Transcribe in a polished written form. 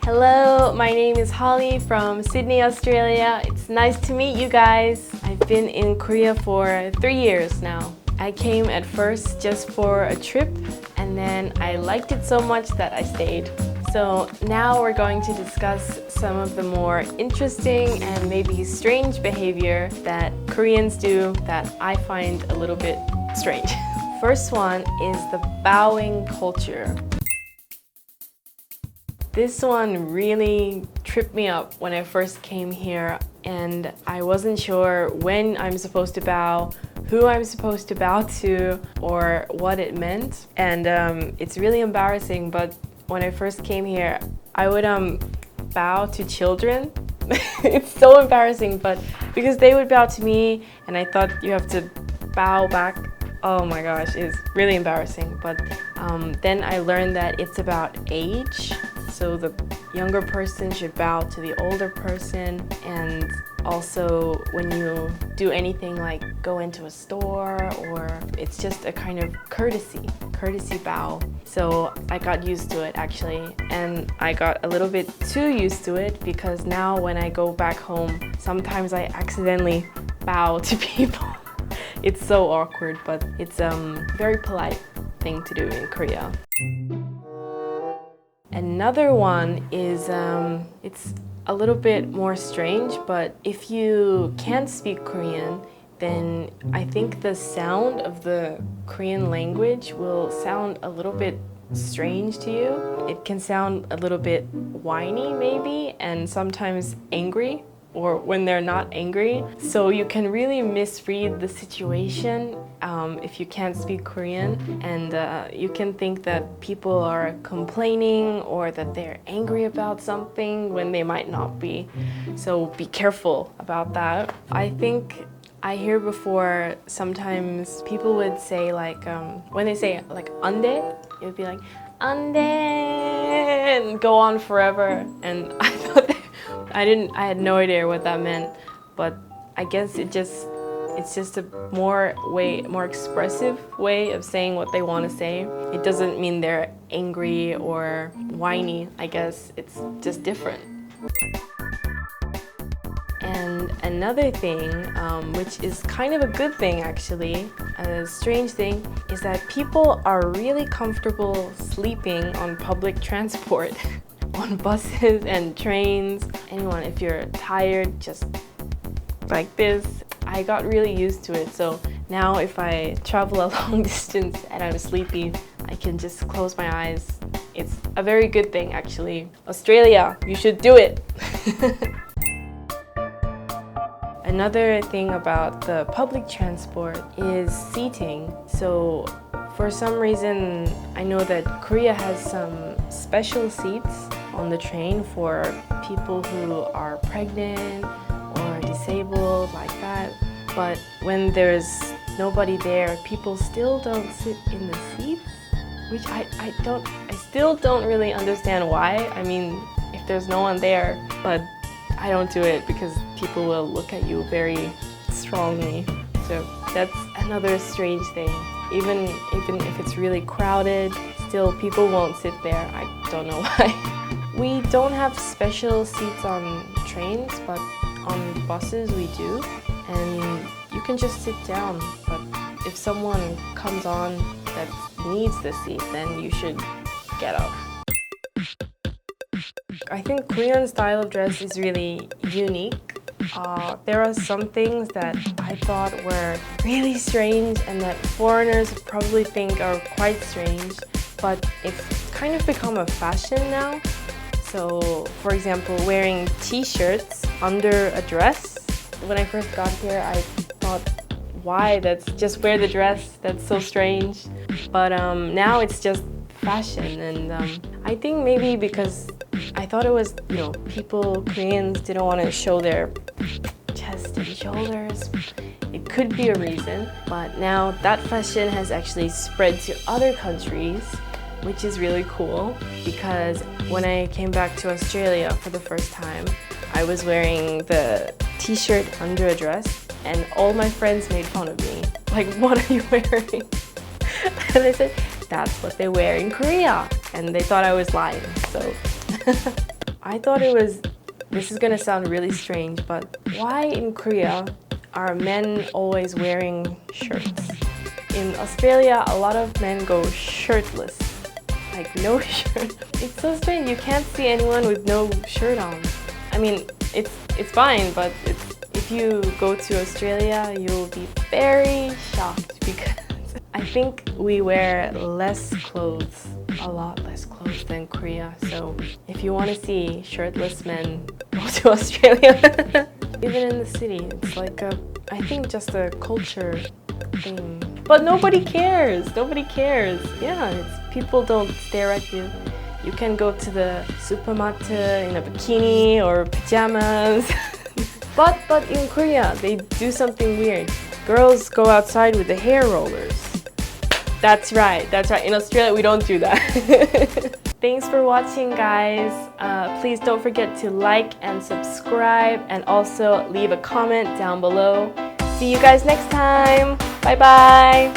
Hello, my name is Holly from Sydney, Australia. It's nice to meet you guys. I've been in Korea for 3 years now. I came at first just for a trip and then I liked it so much that I stayed. So now we're going to discuss some of the more interesting and maybe strange behavior that Koreans do that I find a little bit strange. First one is the bowing culture. This one really tripped me up when I first came here and I wasn't sure when I'm supposed to bow, who I'm supposed to bow to, or what it meant. And it's really embarrassing, but when I first came here, I would bow to children. It's so embarrassing, but because they would bow to me and I thought you have to bow back. Oh my gosh, it's really embarrassing. But then I learned that it's about age. So the younger person should bow to the older person, and also when you do anything like go into a store, or it's just a kind of courtesy bow. So I got used to it actually, and I got a little bit too used to it because now when I go back home, sometimes I accidentally bow to people. It's so awkward, but it's a very polite thing to do in Korea. Another one is, it's a little bit more strange, but if you can't speak Korean, then I think the sound of the Korean language will sound a little bit strange to you. It can sound a little bit whiny maybe, and sometimes angry, or when they're not angry. So you can really misread the situation if you can't speak Korean, and you can think that people are complaining or that they're angry about something when they might not be. So be careful about that. I think I hear before sometimes people would say like, when they say like ande, it would be like ande and go on forever. And I thought I had no idea what that meant, but I guess it's just a more expressive way of saying what they want to say. It doesn't mean they're angry or whiny, I guess. It's just different. And another thing, which is kind of a good thing actually, a strange thing, is that people are really comfortable sleeping on public transport. On buses and trains. Anyone, if you're tired, just like this. I got really used to it, so now if I travel a long distance and I'm sleepy, I can just close my eyes. It's a very good thing actually. Australia, you should do it! Another thing about the public transport is seating. So for some reason, I know that Korea has some special seats on the train for people who are pregnant or disabled like that. But when there's nobody there, people still don't sit in the seats, which I still don't really understand why. I mean, if there's no one there, but I don't do it because people will look at you very strongly. So that's another strange thing. Even if it's really crowded, still people won't sit there. I don't know why. We don't have special seats on trains, but on buses we do. And you can just sit down, but if someone comes on that needs the seat, then you should get up. I think Korean style of dress is really unique. There are some things that I thought were really strange and that foreigners probably think are quite strange, but it's kind of become a fashion now. So, for example, wearing t-shirts under a dress. When I first got here, I thought, why? That's just wear the dress. That's so strange. But now it's just fashion, and I think maybe because I thought it was, Koreans didn't want to show their chest and shoulders. It could be a reason, but now that fashion has actually spread to other countries, which is really cool, because when I came back to Australia for the first time, I was wearing the t-shirt under a dress, and all my friends made fun of me. Like, what are you wearing? And I said, that's what they wear in Korea. And they thought I was lying, so. I thought this is gonna sound really strange, but why in Korea are men always wearing shirts? In Australia, a lot of men go shirtless, like no shirt. It's so strange, you can't see anyone with no shirt on. I mean, it's fine, but if you go to Australia, you'll be very shocked because I think we wear less clothes, a lot less clothes than Korea. So if you want to see shirtless men, go to Australia. Even in the city, it's like I think just a culture thing. But nobody cares. Nobody cares. Yeah, people don't stare at you. You can go to the supermarket in a bikini or pajamas. But in Korea, they do something weird. Girls go outside with the hair rollers. That's right. In Australia, we don't do that. Thanks for watching, guys. Please don't forget to like and subscribe and also leave a comment down below. See you guys next time. Bye bye.